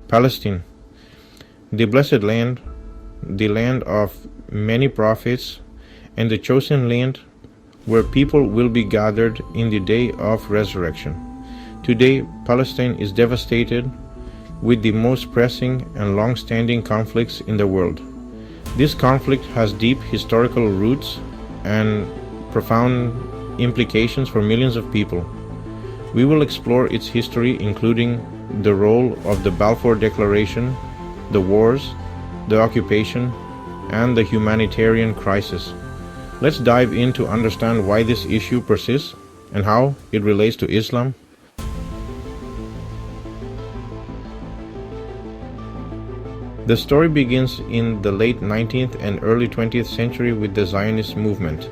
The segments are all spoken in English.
Palestine, the blessed land, the land of many prophets, and the chosen land where people will be gathered in the day of resurrection. Today, Palestine is devastated with the most pressing and long-standing conflicts in the world. This conflict has deep historical roots and profound implications for millions of people. We will explore its history, including the role of the Balfour Declaration, the wars, the occupation, and the humanitarian crisis. Let's dive in to understand why this issue persists and how it relates to Islam. The story begins in the late 19th and early 20th century with the Zionist movement,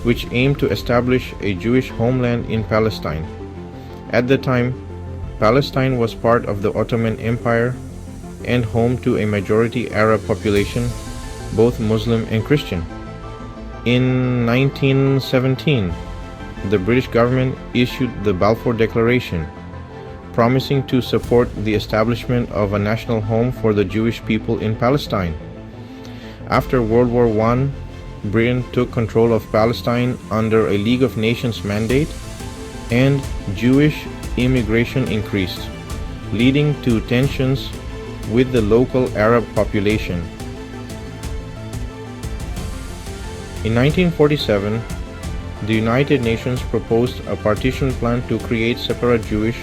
which aimed to establish a Jewish homeland in Palestine. At the time, Palestine was part of the Ottoman Empire and home to a majority Arab population, both Muslim and Christian. In 1917, the British government issued the Balfour Declaration, promising to support the establishment of a national home for the Jewish people in Palestine. After World War I, Britain took control of Palestine under a League of Nations mandate, and Jewish immigration increased, leading to tensions with the local Arab population. In 1947, the United Nations proposed a partition plan to create separate Jewish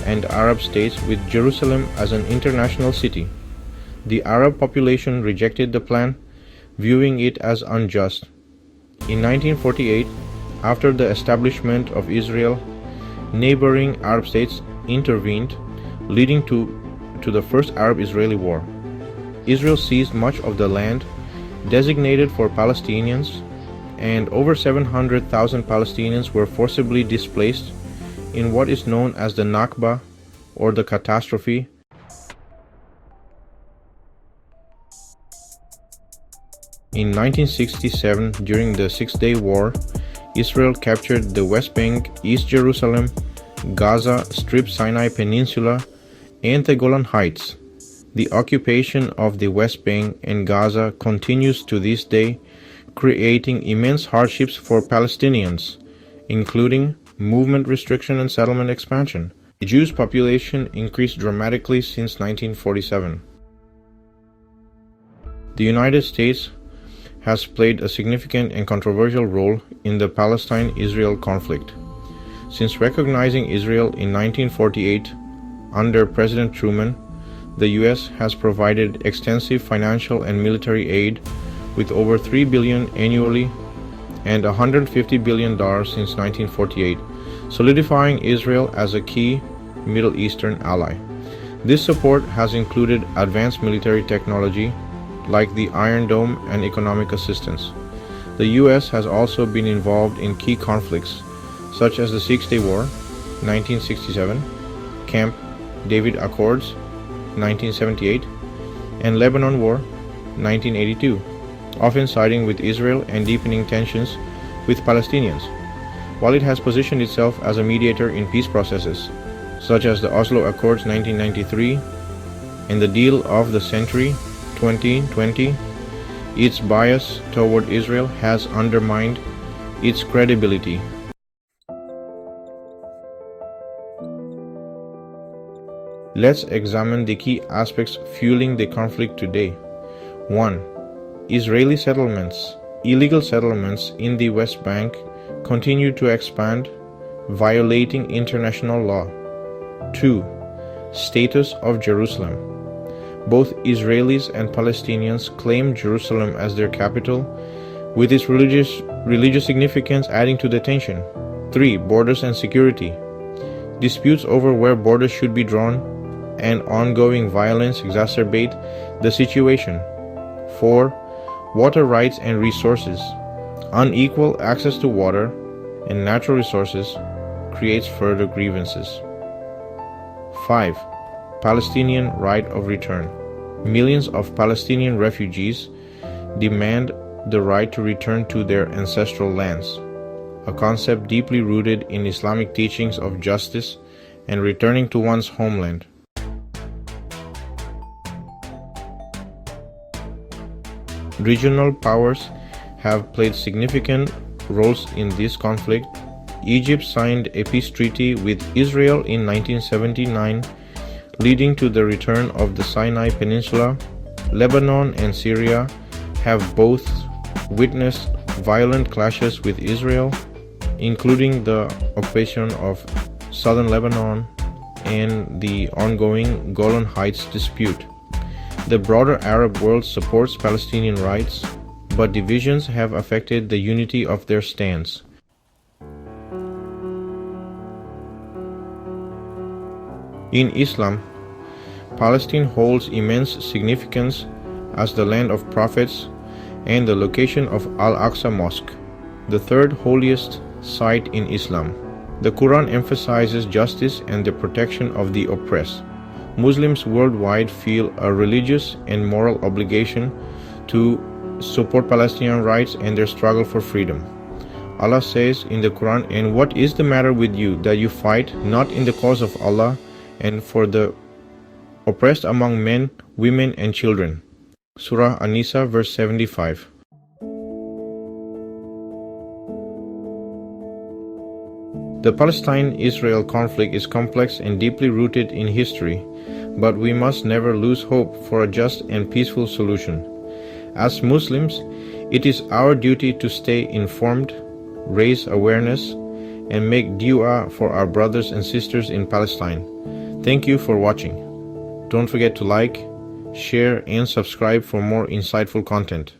and Arab states with Jerusalem as an international city. The Arab population rejected the plan, viewing it as unjust. In 1948, after the establishment of Israel, neighboring Arab states intervened, leading to the First Arab-Israeli War. Israel seized much of the land designated for Palestinians, and over 700,000 Palestinians were forcibly displaced in what is known as the Nakba, or the catastrophe. In 1967, during the Six-Day War, Israel captured the West Bank, East Jerusalem, Gaza Strip, Sinai Peninsula, and the Golan Heights. The occupation of the West Bank and Gaza continues to this day, creating immense hardships for Palestinians, including movement restriction and settlement expansion. The Jewish population increased dramatically since 1947. The United States has played a significant and controversial role in the Palestine-Israel conflict. Since recognizing Israel in 1948 under President Truman, the U.S. has provided extensive financial and military aid with over $3 billion annually and $150 billion since 1948, solidifying Israel as a key Middle Eastern ally. This support has included advanced military technology like the Iron Dome and economic assistance. The U.S. has also been involved in key conflicts such as the Six-Day War, 1967, Camp David Accords, 1978, and Lebanon War, 1982, often siding with Israel and deepening tensions with Palestinians, while it has positioned itself as a mediator in peace processes, such as the Oslo Accords 1993 and the Deal of the Century 2020, its bias toward Israel has undermined its credibility. Let's examine the key aspects fueling the conflict today. 1. Israeli settlements. Illegal settlements in the West Bank continue to expand, violating international law. 2. Status of Jerusalem. Both Israelis and Palestinians claim Jerusalem as their capital, with its religious significance adding to the tension. 3. Borders and security. Disputes over where borders should be drawn and ongoing violence exacerbate the situation. 4. Water rights and resources. Unequal access to water and natural resources creates further grievances. 5. Palestinian right of return. Millions of Palestinian refugees demand the right to return to their ancestral lands, a concept deeply rooted in Islamic teachings of justice and returning to one's homeland. regional powers have played significant roles in this conflict. Egypt signed a peace treaty with Israel in 1979, leading to the return of the Sinai Peninsula. Lebanon and Syria have both witnessed violent clashes with Israel, including the occupation of southern Lebanon and the ongoing Golan Heights dispute. The broader Arab world supports Palestinian rights, but divisions have affected the unity of their stance. In Islam, Palestine holds immense significance as the land of prophets and the location of Al-Aqsa Mosque, the third holiest site in Islam. The Quran emphasizes justice and the protection of the oppressed. Muslims worldwide feel a religious and moral obligation to support Palestinian rights and their struggle for freedom. Allah says in the Quran, "And what is the matter with you that you fight not in the cause of Allah and for the oppressed among men, women, and children?" Surah An-Nisa, verse 75. The Palestine-Israel conflict is complex and deeply rooted in history, but we must never lose hope for a just and peaceful solution. As Muslims, it is our duty to stay informed, raise awareness, and make dua for our brothers and sisters in Palestine. Thank you for watching. Don't forget to like, share, and subscribe for more insightful content.